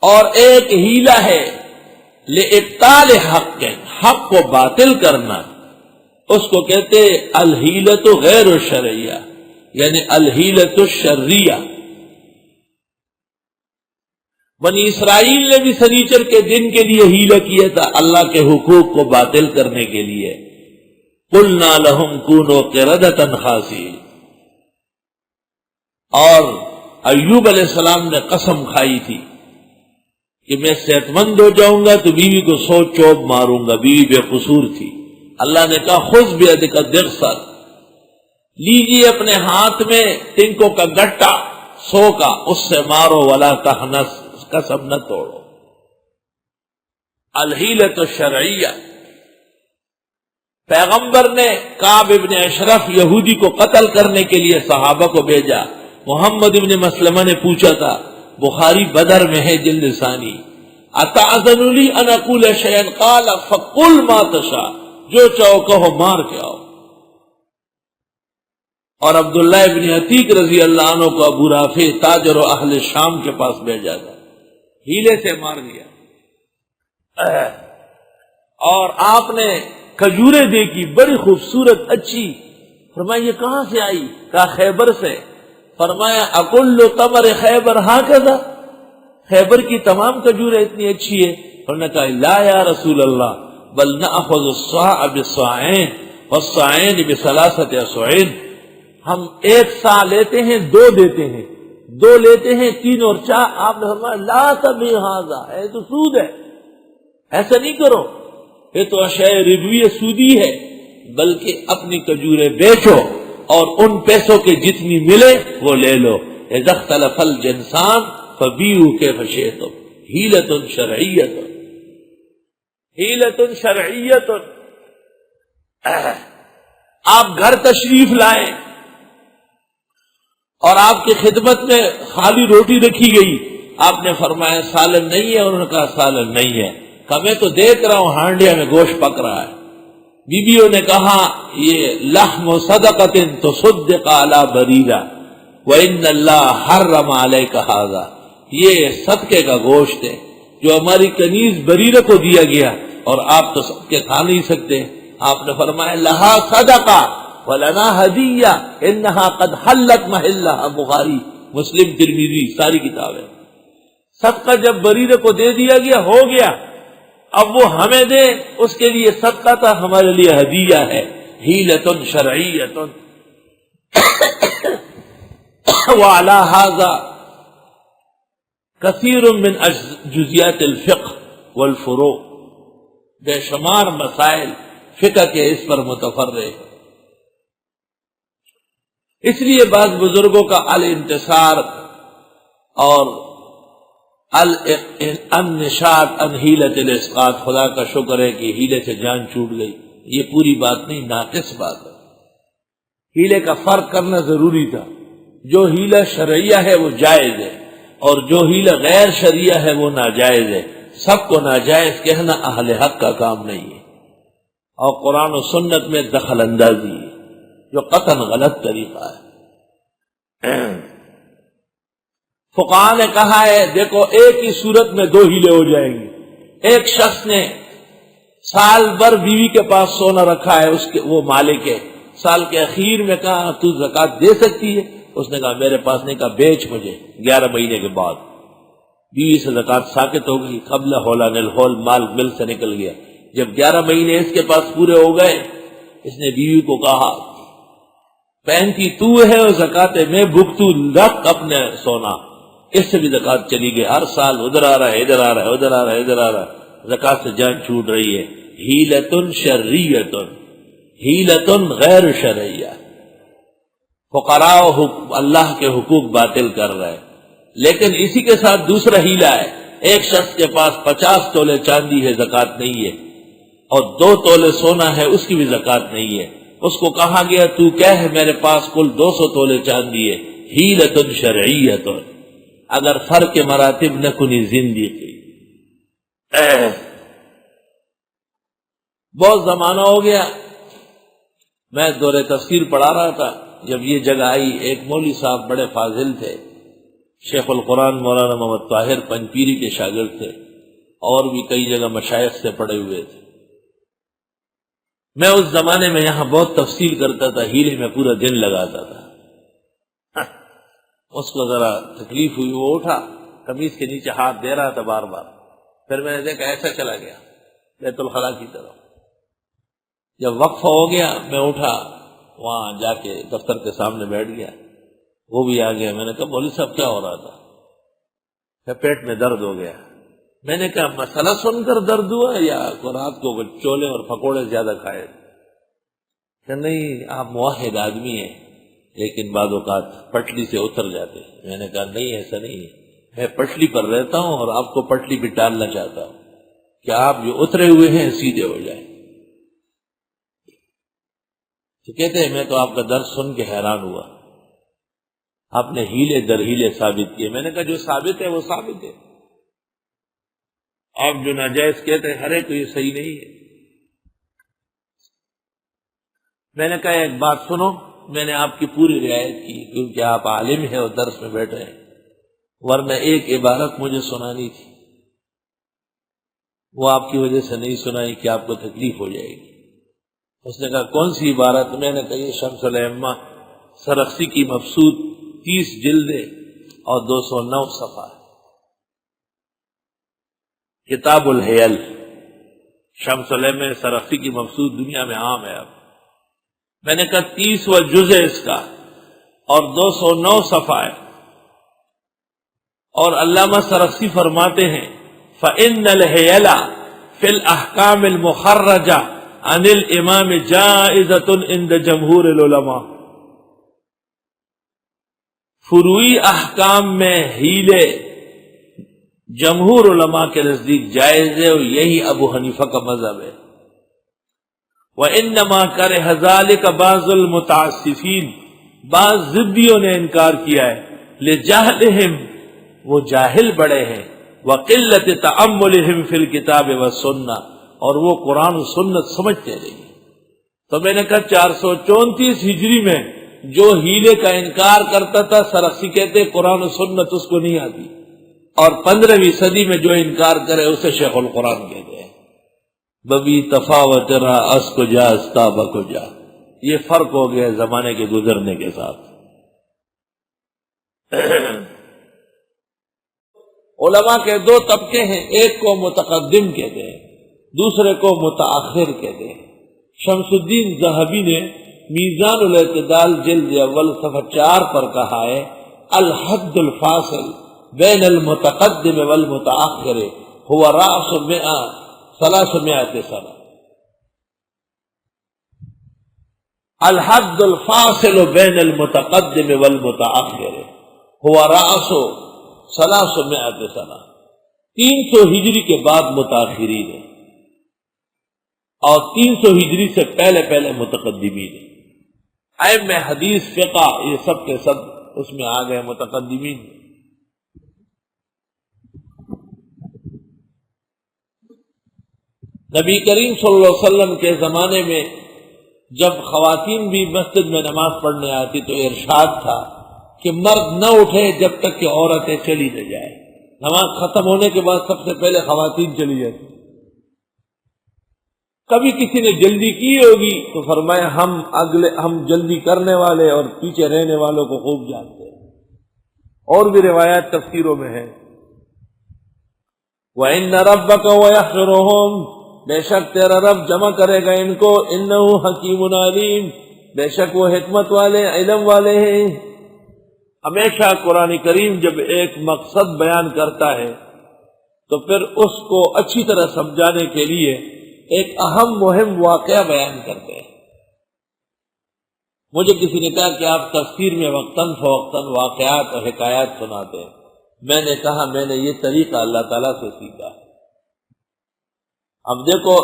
اور ایک ہیلہ ہے لِإِبْطَالِ حَقٍ، حق کو باطل کرنا، اس کو کہتے الحیلۃ غیر الشرعیہ، یعنی الحیلۃ الشریہ۔ بنی اسرائیل نے بھی سنیچر کے دن کے لیے ہیلہ کیا تھا، اللہ کے حقوق کو باطل کرنے کے لیے۔ قُلْنَا لَهُمْ كُونُوا قِرَدَةً خَاسِئِينَ۔ اور ایوب علیہ السلام نے قسم کھائی تھی کہ میں صحت مند ہو جاؤں گا تو بیوی کو 100 چوب ماروں گا، بیوی بے قصور تھی۔ اللہ نے کہا خذ بیدک ضغثا، لیجیے اپنے ہاتھ میں ٹنکوں کا گٹا 100 کا، اس سے مارو ولا تحنس، قسم نہ توڑو۔ الحیلۃ الشرعیہ۔ پیغمبر نے کعب ابن اشرف یہودی کو قتل کرنے کے لیے صحابہ کو بھیجا۔ محمد ابن مسلمہ نے پوچھا تھا، بخاری بدر میں ہے جلد ثانی، اتأذن لی ان اقول شیئا قال فقل ما تشاء، جو چاہو کہو مار کے آؤ۔ اور عبداللہ ابن عتیق رضی اللہ عنہ کو ابو رافع تاجر و اہل شام کے پاس بھیجا تھا، ہیلے سے مار دیا۔ اور آپ نے کھجوریں دیکھی بڑی خوبصورت اچھی، فرمایا یہ کہاں سے آئی؟ کہا خیبر سے۔ فرمایا اکل تمر خیبر ہاکذا، خیبر کی تمام کھجوریں اتنی اچھی ہے؟ انہوں نے کہا لا یا رسول اللہ بل نأخذ الصاع بالصاعین والصاعین بثلاثۃ اصواع، ہم 1 صاع لیتے ہیں 2 دیتے ہیں، 2 لیتے ہیں 3 اور 4۔ آپ نے فرمایا لا تبی ھذا، یہ تو سود ہے، ایسا نہیں کرو، یہ تو اشیاء ربوی سودی ہے، بلکہ اپنی کھجوریں بیچو اور ان پیسوں کے جتنی ملے وہ لے لو۔ اذا اختلف الجنسان فبیعوا کیف شئتم، حیلۃ شرعیۃ، حیلۃ شرعیۃ۔ آپ گھر تشریف لائیں اور آپ کی خدمت میں خالی روٹی رکھی گئی، آپ نے فرمایا سالن نہیں ہے؟ انہوں نے کہا سالن نہیں ہے۔ کہ میں تو دیکھ رہا ہوں ہانڈیا میں گوشت پک رہا ہے۔ بیویوں نے کہا یہ لحم صدقۃ تصدق علی بریرہ وان اللہ حرم علیک ھذا، یہ صدقے کا گوشت ہے جو ہماری کنیز بریرہ کو دیا گیا، اور آپ تو صدقے کھا نہیں سکتے۔ آپ نے فرمایا لہا صدقہ ولنا ہدیہ انہا قد حلت محلہا، بخاری مسلم ترمذی ساری کتابیں۔ صدقہ جب بریرہ کو دے دیا گیا ہو گیا، اب وہ ہمیں دے، اس کے لیے صدقہ تھا، ہمارے لیے ہدیہ ہے۔ حیلۃ شرعیۃ۔ وعلی ھذا کثیر من جزیات الفقہ والفروع، بے شمار مسائل فقہ کے اس پر متفرع۔ اس لیے بعض بزرگوں کا الانتصار اور النشاط عن حیلۃ الاسقاط، خدا کا شکر ہے کہ ہیلے سے جان چھوٹ گئی، یہ پوری بات نہیں، ناقص بات ہے۔ ہیلے کا فرق کرنا ضروری تھا، جو ہیلہ شرعیہ ہے وہ جائز ہے، اور جو ہیلہ غیر شرعیہ ہے وہ ناجائز ہے۔ سب کو ناجائز کہنا اہل حق کا کام نہیں ہے، اور قرآن و سنت میں دخل اندازی ہے جو قطعاً غلط طریقہ ہے۔ فقہاء نے کہا ہے دیکھو ایک ہی صورت میں 2 ہیلے ہو جائیں گے۔ ایک شخص نے سال بھر بیوی کے پاس سونا رکھا ہے، وہ مالک ہے، سال کے اخیر میں کہا تو زکوٰۃ دے سکتی ہے؟ اس نے کہا میرے پاس نہیں، کہا بیچ مجھے۔ 11 مہینے کے بعد بیوی سے زکوٰۃ ساقط ہو گئی، قبل حولان الحول مال مل سے نکل گیا۔ جب 11 مہینے اس کے پاس پورے ہو گئے، اس نے بیوی کو کہا پہنتی تو ہے اور زکوٰۃ میں بھگتو، رکھ اپنے سونا۔ اس سے بھی زکوٰۃ چلی گئی، ہر سال ادھر آ رہا ہے ادھر آ رہا ہے ادھر آ رہا ہے ادھر آ رہا ہے، زکوٰۃ سے جان چھوٹ رہی ہے۔ حیلۃ شرعیۃ، حیلۃ غیر شرعیہ۔ فقراء اللہ کے حقوق باطل کر رہے ہیں، لیکن اسی کے ساتھ دوسرا حیلہ ہے، ایک شخص کے پاس 50 تولے چاندی ہے، زکوٰۃ نہیں ہے، اور 2 تولے سونا ہے، اس کی بھی زکوٰۃ نہیں ہے۔ اس کو کہا گیا تو کہہ میرے پاس کل 200 تولے چاندی ہے۔ حیلۃ شرعیۃ، اگر فرق کے مراتب نہ کنی زندگی۔ بہت زمانہ ہو گیا، میں دور تفسیر پڑھا رہا تھا، جب یہ جگہ آئی، ایک مولوی صاحب بڑے فاضل تھے، شیخ القرآن مولانا محمد طاہر پنجپیری کے شاگرد تھے، اور بھی کئی جگہ مشائخ سے پڑھے ہوئے تھے۔ میں اس زمانے میں یہاں بہت تفصیل کرتا تھا، ہیلے میں پورا دن لگاتا تھا۔ اس کو ذرا تکلیف ہوئی، وہ اٹھا، قمیض کے نیچے ہاتھ دے رہا تھا بار بار، پھر میں نے دیکھا ایسا چلا گیا بیت الخلاء کی طرف۔ جب وقفہ ہو گیا میں اٹھا، وہاں جا کے دفتر کے سامنے بیٹھ گیا، وہ بھی آ گیا۔ میں نے کہا مولوی صاحب کیا ہو رہا تھا؟ کہ پیٹ میں درد ہو گیا۔ میں نے کہا مسئلہ سن کر درد ہوا یا رات کو چولے اور پکوڑے زیادہ کھائے؟ کہ نہیں، آپ موحد آدمی ہیں لیکن بعض اوقات پٹلی سے اتر جاتے۔ میں نے کہا نہیں، ایسا نہیں ہے، میں پٹلی پر رہتا ہوں اور آپ کو پٹلی پہ ڈالنا چاہتا ہوں کہ آپ جو اترے ہوئے ہیں سیدھے ہو جائیں۔ تو کہتے ہیں میں تو آپ کا درد سن کے حیران ہوا، آپ نے ہیلے در ہیلے ثابت کیے۔ میں نے کہا جو ثابت ہے وہ ثابت ہے، آپ جو ناجائز کہتے ہیں ہر ایک تو یہ صحیح نہیں ہے۔ میں نے کہا ایک بات سنو، میں نے آپ کی پوری رعایت کی کیونکہ آپ عالم ہیں اور درس میں بیٹھے ہیں، ورنہ ایک عبارت مجھے سنانی تھی، وہ آپ کی وجہ سے نہیں سنائی کہ آپ کو تکلیف ہو جائے گی۔ اس نے کہا کون سی عبارت؟ میں نے کہا یہ شمس الائمہ سرخسی کی مبسوط 30 جلدیں اور 209 صفحہ ہے، کتاب الحیل، شمس الائمہ سرخسی کی مبسوط دنیا میں عام ہے اب۔ میں نے کہا 30واں جز ہے اس کا اور 209 صفحہ ہے، اور علامہ سرخسی فرماتے ہیں فَإِنَّ الْحِيَلَ فِي الْأَحْكَامِ الْمُخَرَّجَةِ عَنِ الْإِمَامِ جَائِزَةٌ عِنْدَ جَمْهُورِ الْعُلَمَاءِ۔ فروعی احکام میں ہیلے جمہور علماء کے نزدیک جائز ہے، اور یہی ابو حنیفہ کا مذہب ہے۔ وَإِنَّمَا كَرِهَ ذَلِكَ بَعْضُ الْمُتَعَسِّفِينَ، بعض ضدیوں نے انکار کیا ہے، لِجَهْلِهِمْ، وہ جاہل بڑے ہیں، وَقِلَّةِ تَأَمُّلِهِمْ فِي الْكِتَابِ وَالسُّنَّةِ، اور وہ قرآن و سنت سمجھتے نہیں۔ تو میں نے کہا 434 ہجری میں جو ہیلے کا انکار کرتا تھا، سرخسی کہتے قرآن و سنت اس کو نہیں آتی، اور 15ویں صدی میں جو انکار کرے اسے شیخ القرآن کہتے ہیں۔ ببی تفاوت را اس کو جا استابہ کو جا، یہ فرق ہو گیا زمانے کے گزرنے کے ساتھ۔ علماء کے دو طبقے ہیں، ایک کو متقدم کہتے ہیں، دوسرے کو متاخر کہتے ہیں۔ شمس الدین ذہبی نے میزان الاعتدال جلد اول صفحہ 4 پر کہا ہے الحد الفاصل بین المتقدم والمتاخر هو رأس 300 سنہ۔ الحد الفاصل بین المتقدم والمتاخر هو رأس 300 سنہ، 300 ہجری کے بعد متاخرین ہے اور 300 ہجری سے پہلے پہلے متقدمین ہے۔ ائمہ حدیث فقہ یہ سب کے سب اس میں آ گئے متقدمین۔ نبی کریم صلی اللہ علیہ وسلم کے زمانے میں جب خواتین بھی مسجد میں نماز پڑھنے آتی تو ارشاد تھا کہ مرد نہ اٹھے جب تک کہ عورتیں چلی نہ جائیں، نماز ختم ہونے کے بعد سب سے پہلے خواتین چلی جاتی۔ کبھی کسی نے جلدی کی ہوگی تو فرمایا ہم جلدی کرنے والے اور پیچھے رہنے والوں کو خوب جانتے ہیں۔ اور بھی روایات تفسیروں میں ہے وَإِنَّ رَبَّكَ وَيَحْشُرُهُمْ، بے شک تیرا رب جمع کرے گا ان کو، انہو حکیم علیم، بے شک وہ حکمت والے علم والے ہیں۔ ہمیشہ قرآن کریم جب ایک مقصد بیان کرتا ہے تو پھر اس کو اچھی طرح سمجھانے کے لیے ایک اہم مہم واقعہ بیان کرتے ہیں۔ مجھے کسی نے کہا کہ آپ تفسیر میں وقتاً فوقتاً واقعات اور حکایات سناتے ہیں۔ میں نے کہا میں نے یہ طریقہ اللہ تعالیٰ سے سیکھا۔ اب دیکھو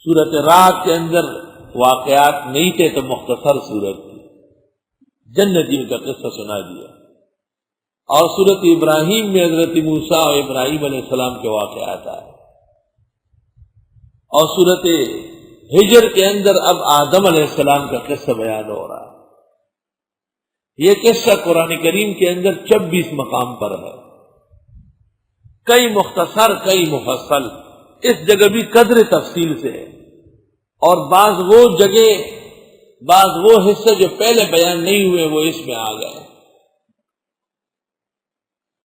سورۃ رات کے اندر واقعات نہیں تھے تو مختصر سورت تھی، جنتیوں کا قصہ سنا دیا، اور سورۃ ابراہیم میں حضرت موسیٰ اور ابراہیم علیہ السلام کے واقعات آئے، اور سورۃ ہجر کے اندر اب آدم علیہ السلام کا قصہ بیان ہو رہا ہے۔ یہ قصہ قرآن کریم کے اندر 26 مقام پر ہے، کئی مختصر کئی مفصل، اس جگہ بھی قدر تفصیل سے ہے، اور بعض وہ جگہ بعض وہ حصے جو پہلے بیان نہیں ہوئے وہ اس میں آ گئے۔